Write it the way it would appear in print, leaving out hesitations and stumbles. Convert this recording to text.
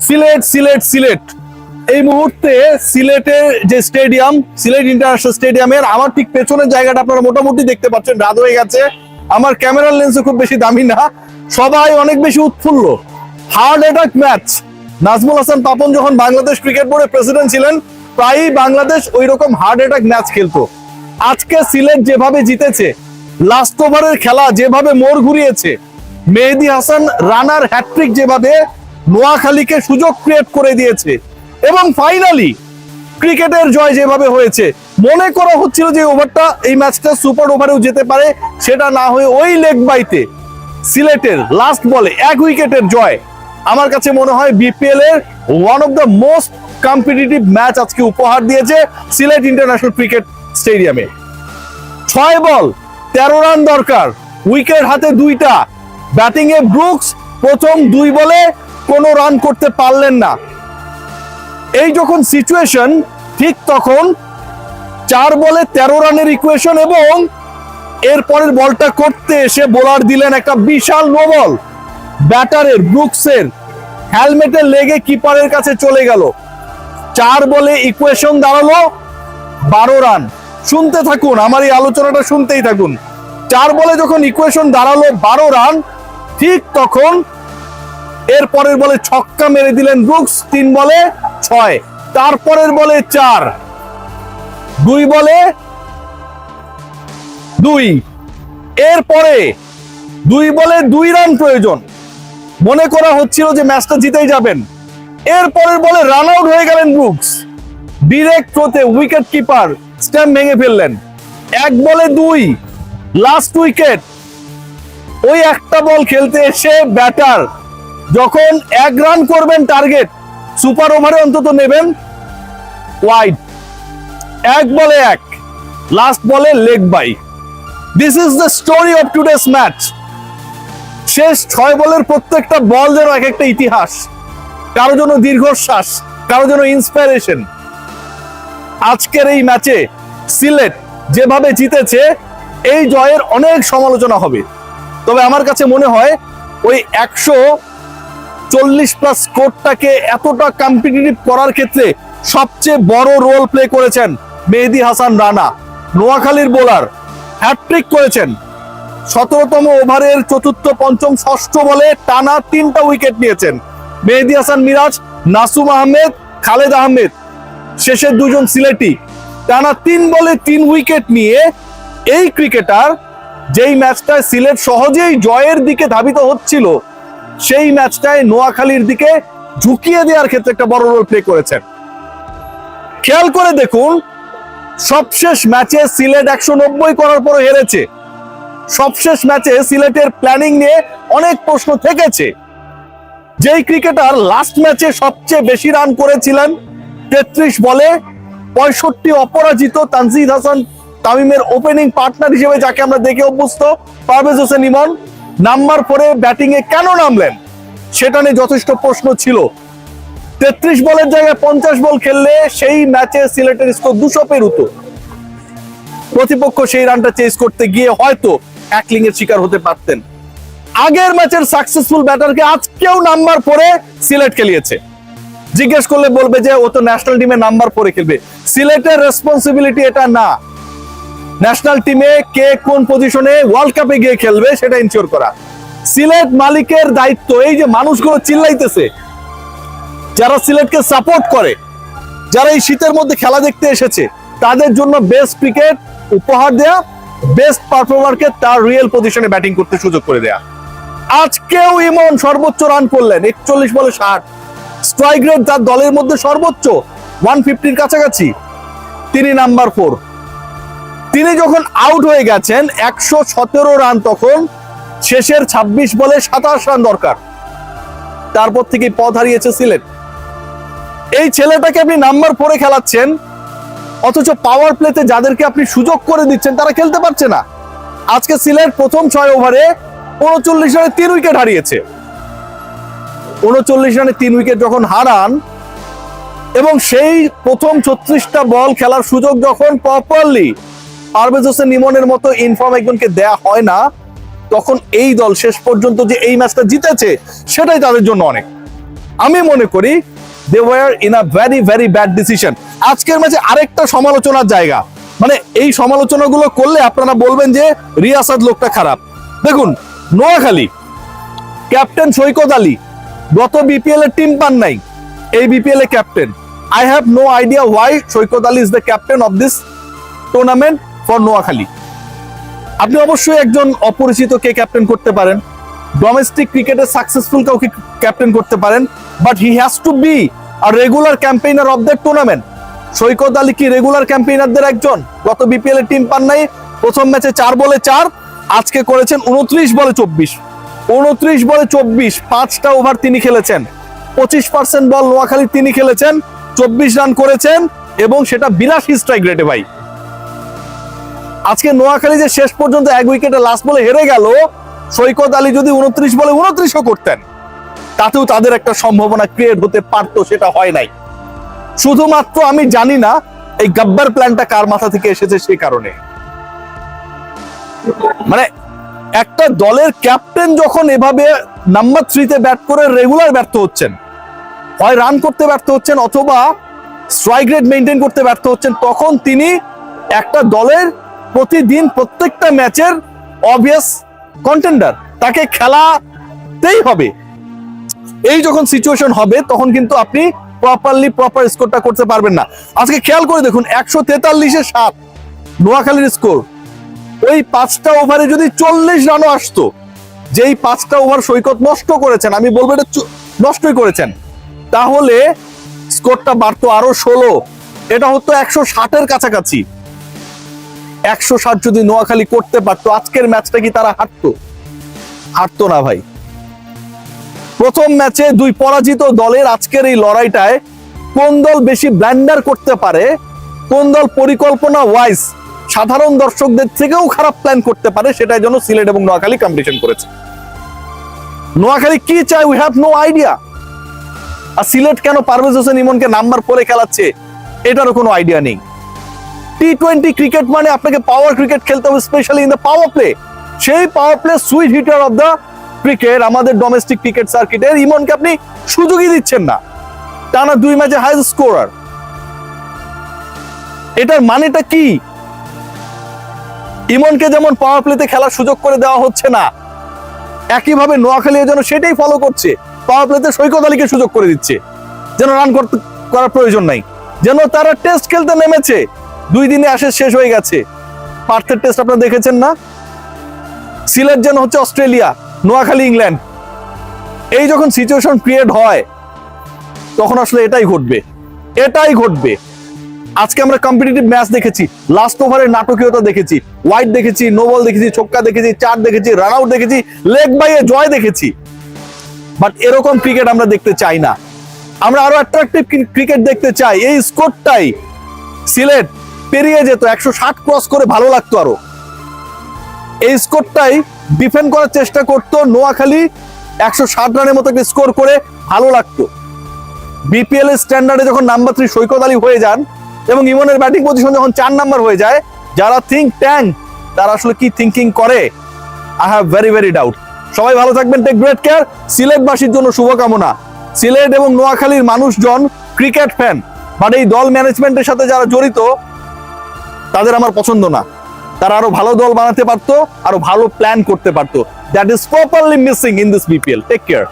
সিলেট সিলেট সিলেট এই মুহূর্তে সিলেটের যে স্টেডিয়াম, সিলেট ইন্টারন্যাশনাল স্টেডিয়ামের আমার ঠিক পেছনের জায়গাটা আপনারা মোটামুটি দেখতে পাচ্ছেন, রাত হয়ে গেছে। আমার ক্যামেরার লেন্সও খুব বেশি দামি না, সবাই অনেক বেশি উৎফুল্ল। Hard attack match. Nazmul Hasan Papon যখন বাংলাদেশ ক্রিকেট বোর্ডের প্রেসিডেন্ট ছিলেন, প্রায়ই বাংলাদেশ ওই রকম হার্ড অ্যাটাক ম্যাচ খেলতো। আজকে সিলেট যেভাবে জিতেছে, লাস্ট ওভারের খেলা যেভাবে মোড় ঘুরিয়েছে, মেহেদী হাসান রানার হ্যাট্রিক যেভাবে নোয়াখালীকে সুযোগ ক্রিয়েট করে দিয়েছে, এবং ফাইনালি ক্রিকেটের জয় যেভাবে হয়েছে, মনে করা হচ্ছিল যে ওভারটা এই ম্যাচটা সুপার ওভারেও যেতে পারে, সেটা না হয়ে ওই লেগ বাইতে সিলেটের লাস্ট বলে 1 উইকেটের জয়। আমার কাছে মনে হয় বিপিএল এর one of the most competitive match আজকে উপহার দিয়েছে সিলেট ইন্টারন্যাশনাল ক্রিকেট স্টেডিয়ামে। 6 বল 13 রান দরকার, উইকেট হাতে 2টা। ব্যাটিং এ ব্রুকস প্রথম 2 বলে কোনো রান করতে পারলেন না। এই যখন সিচুয়েশন, ঠিক তখন 4 বলে 13 রানের ইকুয়েশন, এবং এর পরের বলটা করতে এসে বোলার দিলেন একটা বিশাল নো বল। ব্যাটারের ব্রুকসের হেলমেটের লেগে কিপারের কাছে চলে গেল। 4 বলে ইকুয়েশন দাঁড়ালো 12 রান। শুনতে থাকুন, আমার এই আলোচনাটা শুনতেই থাকুন। 4 বলে যখন ইকুয়েশন দাঁড়ালো 12 রান, ঠিক তখন এর পরের বলে ছক্কা মেরে দিলেন ব্রুকস। 3 বলে 6, তারপরের বলে 4, 2 বলে 2, এরপরে 2 বলে 2 রান প্রয়োজন। মনে করা হচ্ছিল যে ম্যাচটা জিতেই যাবেন। এরপরের বলে রান আউট হয়ে গেলেন ব্রুকস। ডিরেক্ট থ্রোতে উইকেট কিপার স্ট্যাম্প ভেঙে ফেললেন। 1 বলে 2, লাস্ট উইকেট। ওই একটা বল খেলতে এসে ব্যাটার যখন 1 রান করবেন টার্গেট, সুপার ওভারে অন্তত নেবেন, ওয়াইড। 1 বলে 1, লাস্ট বলে leg by. This is the story of today's match. শেষ 6 বলের প্রত্যেকটা বল যেন এক একটা ইতিহাস, কারো জন্য দীর্ঘশ্বাস, কারো জন্য ইন্সপিরেশন। আজকের এই ম্যাচে সিলেট যেভাবে জিতেছে, এই জয়ের অনেক সমালোচনা হবে, তবে আমার কাছে মনে হয় ওই 140+ স্কোরটাকে এতটা কম্পিটিটিভ করার ক্ষেত্রে সবচেয়ে বড় রোল প্লে করেছেন মেহেদী হাসান রানা। নোয়াখালীর বোলার হ্যাট্রিক করেছেন। 17তম ওভারের 4র্থ, 5ম, 6ষ্ঠ বলে টানা 3টা উইকেট নিয়েছেন মেহেদী হাসান মিরাজ, নাসুম আহমেদ, খালেদ আহমেদ, শেষের 2 জন সিলেটি। টানা 3 বলে 3 উইকেট নিয়ে এই ক্রিকেটার যেই ম্যাচটায় সিলেট সহজেই জয়ের দিকে ধাবিত হচ্ছিল, সেই ম্যাচটায় নোয়াখালীর দিকে ঝুঁকিয়ে দেওয়ার ক্ষেত্রে একটা বড় রোল প্লে করেছেন। খেয়াল করে দেখুন, সবশেষ ম্যাচে সিলেট 190 করার পর হেরেছে। সবশেষ ম্যাচে সিলেটের প্ল্যানিং নিয়ে অনেক প্রশ্ন থেকেছে। যেই ক্রিকেটার লাস্ট ম্যাচে সবচেয়ে বেশি রান করেছিলেন 33 বলে 65 অপরাজিত, তানজিদ হাসান তামিমের ওপেনিং পার্টনার হিসেবে যাকে আমরা দেখে অভ্যস্ত, পারভেজ হোসেন ইমন নাম্বার 4-এ ব্যাটিং এ কেন নামলেন, সেটা নিয়ে যথেষ্ট প্রশ্ন ছিল। 33 বলের জায়গায় 50 বল খেললে সেই ম্যাচে সিলেটের স্কোর 200 পেরুতো। প্রতিপক্ষ সেই রানটা চেস করতে গিয়ে হয়তো ট্যাকলিং এর শিকার হতে পারতেন। আগের ম্যাচের সাকসেসফুল ব্যাটারকে আজকেও নাম্বার 4-এ সিলেট খেলিয়েছে। জিজ্ঞেস করলে বলবে যে ও তো ন্যাশনাল টিমে নাম্বার 4-এ খেলবে। সিলেটের রেসপন্সিবিলিটি এটা না। ন্যাশনাল টিমে কে কোন পজিশনে ওয়ার্ল্ড কাপে গিয়ে খেলবে সেটা ইনশিওর করা। সিলেট মালিকের দায়িত্ব। এই যে মানুষগুলো চিল্লাইতেছে, যারা সিলেটকে সাপোর্ট করে, যারা এই শীতের মধ্যে খেলা দেখতে এসেছে, তাদের জন্য বেস্ট ক্রিকেট উপহার দেয়া, বেস্ট পারফর্মারকে তার রিয়েল পজিশনে ব্যাটিং করতে সুযোগ করে দেয়া। আজকেও ইমন সর্বোচ্চ রান করলেন 41 বলে 60। স্ট্রাইক রেট তার দলের মধ্যে সর্বোচ্চ 150-র কাছাকাছি। তিনি নাম্বার 4। তিনি যখন আউট হয়ে গেছেন 117 রান, তখন শেষের 26 বলে 27 রান দরকার। তারপর থেকে পথ হারিয়েছে সিলেট। এই ছেলেটাকে আপনি নাম্বার 4-এ খেলাচ্ছেন, অথচ পাওয়ার প্লেতে যাদেরকে আপনি সুযোগ করে দিচ্ছেন তারা খেলতে পারছে না। আজকে সিলেট প্রথম 6 ওভারে 39 রানে 3 উইকেট হারিয়েছে। 39 রানে 3 উইকেট যখন হারান, এবং সেই প্রথম 36টা বল খেলার সুযোগ যখন প্রপারলি পারভেজ হোসেন ইমনের মতো ইনফর্ম একজনকে দেয়া হয় না, তখন এই দল শেষ পর্যন্ত যে এই ম্যাচটা জিতেছে সেটাই তাদের জন্য অনেক। আমি মনে করি they were in a very very bad decision. আজকের ম্যাচে আরেকটা সমালোচনার জায়গা, মানে এই সমালোচনাগুলো করলে আপনারা বলবেন যে রিয়াসাত লোকটা খারাপ। দেখুন, নোয়াখালী ক্যাপ্টেন সৈকত আলী গত বিপিএল এর টিম পান নাই, এই বিপিএল এ captain. I have no idea why Saikat Ali is the captain of this tournament for Noakhali. আপনি অবশ্যই একজন অপরিচিত কে ক্যাপ্টেন করতে পারেন, ডোমেস্টিক ক্রিকেটে সাকসেসফুল কাউকে ক্যাপ্টেন করতে পারেন, but he has to be a regular campaigner of that tournament. Saikat Ali কি রেগুলার ক্যাম্পেইনারদের একজন? গত বিপিএল এর টিম পান নাই, প্রথম ম্যাচে 4 বলে 4, আজকে করেছেন 29 বলে 24, 29 বলে 24, 5টা ওভার তিনি খেলেছেন, 25% বল নোয়াখালী তিনি খেলেছেন, 24 রান করেছেন এবং সেটা 82 স্ট্রাইক রেটে ভাই। আজকে নোয়াখালী যে শেষ পর্যন্ত 1 উইকেটে লাস্ট বলে হেরে গেল, সৈকত আলী যদি 29 বলে 29ও করতেন তাতেও তাদের একটা সম্ভাবনা ক্রিয়েট হতে পারতো, সেটা হয় নাই। শুধুমাত্র আমি জানি না এই গাব্বার প্ল্যানটা কার মাথা থেকে এসেছে সেই কারণে। মানে একটা দলের ক্যাপ্টেন যখন এভাবে নাম্বার 3-তে ব্যাট করে রেগুলার ব্যর্থ হচ্ছেন, হয় রান করতে ব্যর্থ হচ্ছেন অথবা স্ট্রাইক রেট মেইনটেইন করতে ব্যর্থ হচ্ছেন, তখন তিনি একটা দলের প্রতিদিন প্রত্যেকটা ম্যাচের অবভিয়াস কন্টেন্ডার, তাকে খেলাতেই হবে। এই যখন সিচুয়েশন হবে তখন কিন্তু আপনি প্রপার স্কোরটা করতে পারবেন না। আজকে খেয়াল করে দেখুন, 143-এ 7 নোয়াখালীর স্কোর। ওই 5টা ওভারে যদি 40 রানও আসতো, যেই 5টা ওভার সৈকত নষ্ট করেছেন, আমি বলবো এটা নষ্টই করেছেন, তাহলে স্কোরটা বাড়তো আরো 16, এটা হতো 160-এর কাছাকাছি। 160 যদি নোয়াখালী করতে পারতো, আজকের ম্যাচটা কি তারা হারতো না ভাই। প্রথম ম্যাচে 2 পরাজিত দলের আজকের এই লড়াইটায় কোন দল বেশি ব্ল্যান্ডার করতে পারে, কোন দল পরিকল্পনা ওয়াইজ সাধারণ দর্শকদের থেকেও খারাপ প্ল্যান করতে পারে, সেটার জন্য সিলেট এবং নোয়াখালী কম্পিটিশন করেছে। নোয়াখালী কি চায় উই হ্যাভ নো আইডিয়া। আর সিলেট কেন পারভেজ হোসেন ইমনকে নাম্বার 4-এ খেলাচ্ছে এটারও কোনো আইডিয়া নেই। টি20 ক্রিকেট মানে আপনাকে পাওয়ার ক্রিকেট খেলতে হবে, specially in the power play. সেই power play sweet hitter of the cricket আমাদের ডোমেস্টিক ক্রিকেট সার্কিটের ইমনকে আপনি সুযোগই দিচ্ছেন না, টানা 2 ম্যাচে হাইয়েস্ট স্কোরার। এটার মানেটা কি? ইমনকে যেমন পাওয়ার প্লেতে খেলার সুযোগ করে দেওয়া হচ্ছে না, একইভাবে নোয়াখালী যেন সেটাই ফলো করছে, পাওয়ার প্লেতে সৈকত আলীকে সুযোগ করে দিচ্ছে, যেন রান করার প্রয়োজন নাই, যেন তারা টেস্ট খেলতে নেমেছে। 2 দিনে শেষ হয়ে গেছে। পার্থের টেস্ট আপনারা দেখেছেন না? সিলেট যেন হচ্ছে অস্ট্রেলিয়া, নোয়াখালী ইংল্যান্ড। এই যখন সিচুয়েশন ক্রিয়েট হয় তখন আসলে এটাই ঘটবে। আজকে আমরা কম্পিটিটিভ ম্যাচ দেখেছি, লাস্ট ওভারের নাটকীয়তা দেখেছি, ওয়াইড দেখেছি, নো বল দেখেছি, ছক্কা দেখেছি, 4 দেখেছি, রান আউট দেখেছি, লেগ বাইয়ে জয় দেখেছি। বাট এরকম ক্রিকেট আমরা দেখতে চাই না। আমরা আরো অ্যাট্রাকটিভ ক্রিকেট দেখতে চাই। এই স্কোরটাই সিলেট পেরিয়ে যেত, 160 ক্রস করে ভালো লাগতো আরো। এই স্কোরটাই ডিফেন্ড করার চেষ্টা করতো নোয়াখালী, 160 রানের মতো একটা স্কোর করে ভালো লাগতো। বিপিএল এর স্ট্যান্ডার্ডে যখন নাম্বার 3 সৈকত আলী হয়ে যান এবং ইমনের ব্যাটিং পজিশন যখন 4 নাম্বার হয়ে যায়, যারা থিঙ্ক ট্যাঙ্ক তারা আসলে কি থিঙ্কিং করে, I have very very doubt. সবাই ভালো থাকবেন, টেক গ্রেট কেয়ার। সিলেটবাসীর জন্য শুভকামনা। সিলেট এবং নোয়াখালীর মানুষজন ক্রিকেট ফ্যান, বাট এই দল ম্যানেজমেন্টের সাথে যারা জড়িত তাদের আমার পছন্দ না। তারা আরো ভালো দল বানাতে পারতো, আরো ভালো প্ল্যান করতে পারতো। That is properly missing in this BPL. Take care.